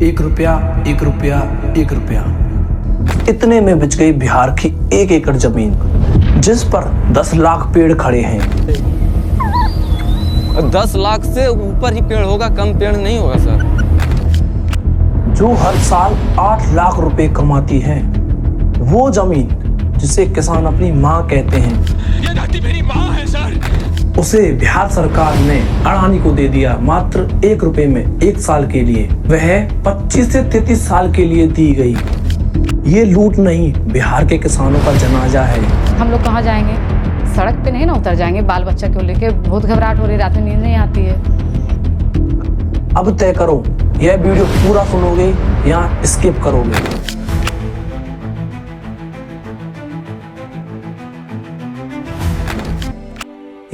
एक रुपया, एक रुपया, एक रुपया, इतने में बिच गई बिहार की 1 एकड़ जमीन, जिस पर 10 लाख पेड़ खड़े हैं। 10 लाख से ऊपर ही पेड़ होगा, कम पेड़ नहीं होगा सर। जो हर साल 8 लाख रुपए कमाती है, वो जमीन जिसे किसान अपनी माँ कहते हैं, ये धरती मेरी माँ है सर। उसे बिहार सरकार ने अडानी को दे दिया मात्र 1 रुपए में 1 साल के लिए। वह 25 से 33 साल के लिए दी गई। ये लूट नहीं, बिहार के किसानों का जनाजा है। हम लोग कहाँ जाएंगे? सड़क पे नहीं ना उतर जाएंगे? बाल बच्चा को लेके बहुत घबराहट हो रही, रात में नींद नहीं आती है। अब तय करो, यह वीडियो पूरा सुनोगे या स्किप करोगे।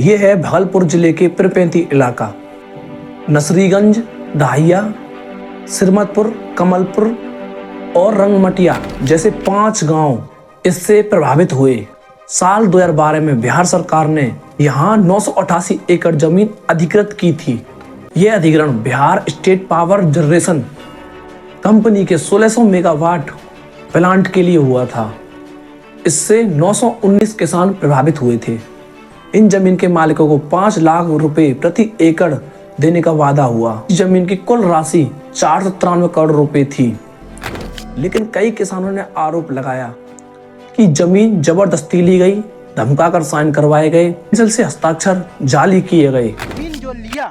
ये है भागलपुर जिले के पिरपैंती इलाका। नसरीगंज, दहिया, सिरमतपुर, कमलपुर और रंगमटिया जैसे 5 गांव इससे प्रभावित हुए। साल 2012 में बिहार सरकार ने यहाँ 988 एकड़ जमीन अधिकृत की थी। यह अधिग्रहण Bihar state power generation company के 1600 मेगावाट प्लांट के लिए हुआ था। इससे 919 किसान प्रभावित हुए थे। इन जमीन के मालिकों को 5 लाख रुपए प्रति एकड़ देने का वादा हुआ। इस जमीन की कुल राशि 493 करोड़ रुपए थी। लेकिन कई किसानों ने आरोप लगाया कि जमीन जबरदस्ती ली गई, धमकाकर साइन करवाए गए, पेंसिल से हस्ताक्षर जाली किए गए। जमीन जो लिया,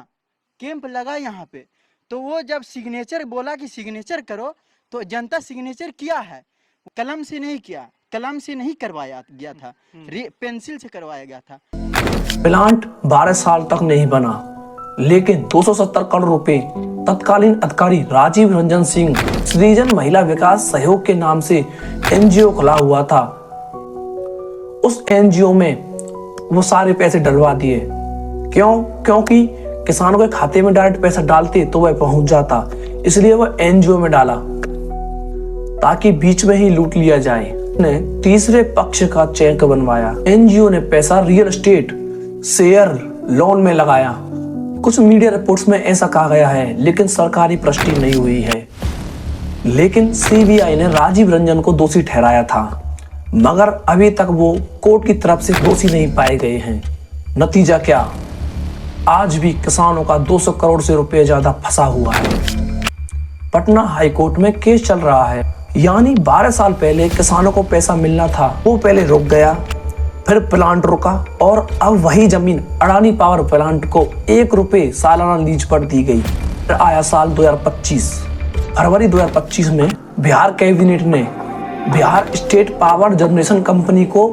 कैंप लगा यहाँ पे, तो वो जब सिग्नेचर बोला कि सिग्नेचर करो, तो जनता सिग्नेचर किया है, कलम से नहीं किया, कलम से नहीं करवाया गया था, पेंसिल से करवाया गया था। प्लांट 12 साल तक नहीं बना, लेकिन 270 करोड़ रुपए तत्कालीन अधिकारी राजीव रंजन सिंह सृजन महिला विकास सहयोग के नाम से एनजीओ खुला हुआ था। उस एनजीओ में वो सारे पैसे डलवा दिए। क्योंकि किसानों के खाते में डायरेक्ट पैसा डालते तो वह पहुंच जाता, इसलिए वह एनजीओ में डाला ताकि बीच में ही लूट लिया जाए। ने तीसरे पक्ष का चेक बनवाया। एनजीओ ने पैसा रियल एस्टेट शेयर लोन में लगाया। कुछ मीडिया रिपोर्ट्स में ऐसा कहा गया है, लेकिन सरकारी पुष्टि नहीं हुई है। लेकिन सीबीआई ने राजीव रंजन को दोषी ठहराया था, मगर अभी तक वो कोर्ट की तरफ से दोषी नहीं पाए गए हैं। नतीजा क्या? आज भी किसानों का 200 करोड़ से रुपए ज्यादा फंसा हुआ है। पटना हाई कोर्ट में केस चल रहा है। यानी 12 साल पहले किसानों को पैसा मिलना था, वो पहले रुक गया, फिर प्लांट रुका, और अब वही जमीन अडानी पावर प्लांट को 1 रुपए सालाना लीज पर दी गई। फिर आया साल 2025। फरवरी 2025 में बिहार कैबिनेट ने Bihar state power generation company को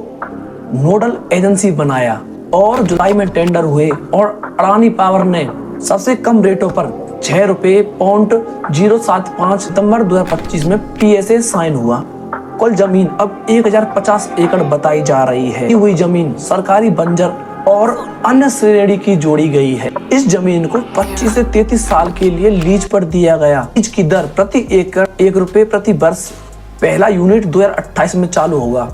नोडल एजेंसी बनाया और जुलाई में टेंडर हुए और अडानी पावर ने सबसे कम रेटों पर 6 रुपए 0.075 सितंबर 2025 में पीएसए साइन हुआ। कुल जमीन अब 1050 एकड़ बताई जा रही है। हुई जमीन सरकारी बंजर और अन्य श्रेणी की जोड़ी गई है। इस जमीन को 25 से 33 साल के लिए लीज पर दिया गया। लीज की दर प्रति एकड़ 1 रुपए प्रति वर्ष। पहला यूनिट 2028 में चालू होगा।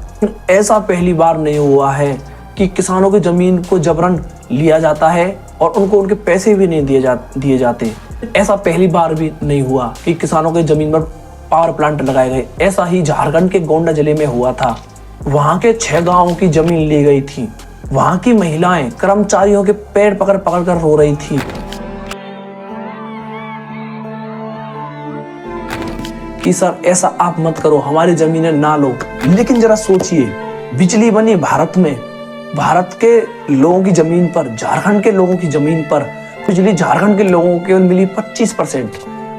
ऐसा पहली बार नहीं हुआ है कि किसानों की जमीन को जबरन लिया जाता है और उनको उनके पैसे भी नहीं दिए जाते। ऐसा पहली बार भी नहीं हुआ कि किसानों के जमीन पर पावर प्लांट लगाए गए। ऐसा ही झारखंड के गोंडा जिले में हुआ था। वहां के 6 गांवों की जमीन ली गई थी। वहां की महिलाएं कर्मचारियों के पैर पकड़ पकड़ कर रो रही थी कि सर ऐसा आप मत करो, हमारी जमीनें ना लो। लेकिन जरा सोचिए, बिजली बनी भारत में, भारत के लोगों की जमीन पर, झारखंड के लोगों की जमीन पर बिजली झारखंड के लोगों को केवल मिली 25%,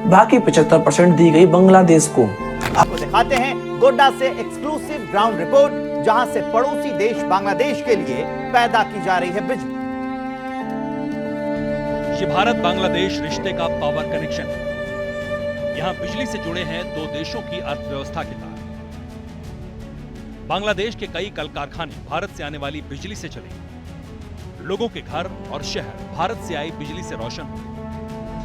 बाकी 75% दी गई बांग्लादेश को। आपको दिखाते हैं गोड्डा से एक्सक्लूसिव ग्राउंड रिपोर्ट, जहां से पड़ोसी देश बांग्लादेश के लिए पैदा की जा रही है बिजली। ये भारत बांग्लादेश रिश्ते का पावर कनेक्शन है। यहां बिजली से जुड़े हैं 2 देशों की अर्थव्यवस्था के तार। बांग्लादेश के कई कल कारखाने भारत से आने वाली बिजली से चले। लोगों के घर और शहर भारत से आई बिजली से रोशन हुए।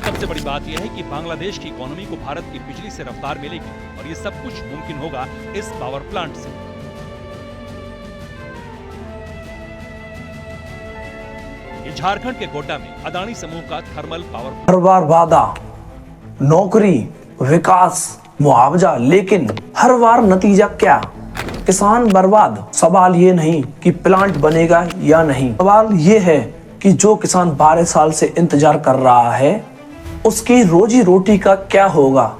सबसे बड़ी बात यह है कि बांग्लादेश की इकोनॉमी को भारत की बिजली से रफ्तार मिलेगी, और ये सब कुछ मुमकिन होगा इस पावर प्लांट से। ये झारखंड के गोड्डा में अडानी समूह का थर्मल पावर। हर बार वादा, नौकरी, विकास, मुआवजा, लेकिन हर बार नतीजा क्या? किसान बर्बाद। सवाल ये नहीं कि प्लांट बनेगा या नहीं, सवाल ये है कि जो किसान 12 साल से इंतजार कर रहा है उसकी रोजी रोटी का क्या होगा?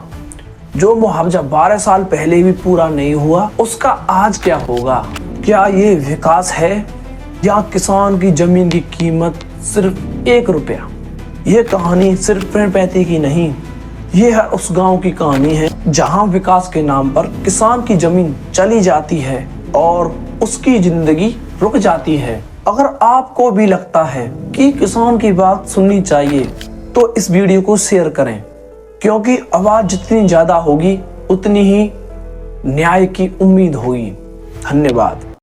जो मुआवजा 12 साल पहले भी पूरा नहीं हुआ उसका आज क्या होगा? क्या ये विकास है या किसान की जमीन की कीमत सिर्फ 1 रुपया? ये कहानी सिर्फ पेड़ पैती की नहीं, ये है उस गांव की कहानी है जहां विकास के नाम पर किसान की जमीन चली जाती है और उसकी जिंदगी रुक जाती है। अगर आपको भी लगता है कि किसान की बात सुननी चाहिए तो इस वीडियो को शेयर करें, क्योंकि आवाज जितनी ज्यादा होगी उतनी ही न्याय की उम्मीद होगी। धन्यवाद।